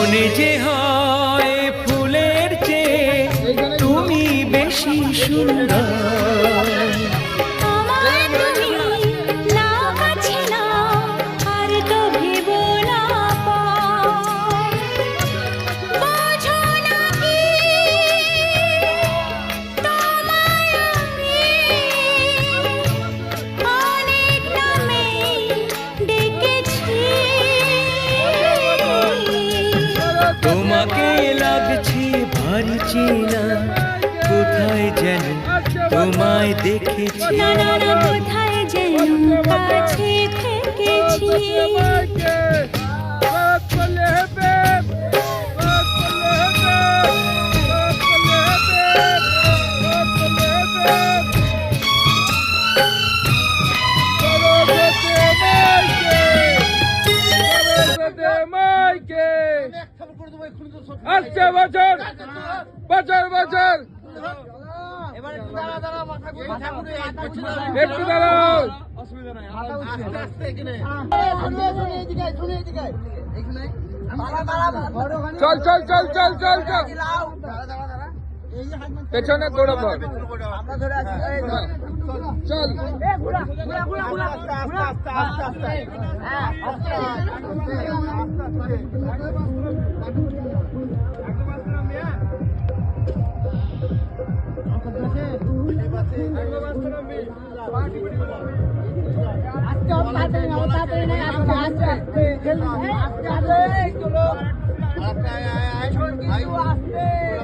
মনে যে হয় ফুলের চেয়ে তুমি বেশি সুন্দর। আমার তুমি না কাছে না আর তো ভেব না পার। বোঝো না কি তোমায় আমি অনেক নামে ডেকেছি। তোমাকে লাগছে ভারী চেনা, কোথায় যেন তোমায় দেখেছি। না না না কোথায় যেন কাছে থেকেছি। আসছে বছর বছর বছর একটু দাঁড়াও। চল চল চল চল চল চল পেছনে দৌড়া পড়। চল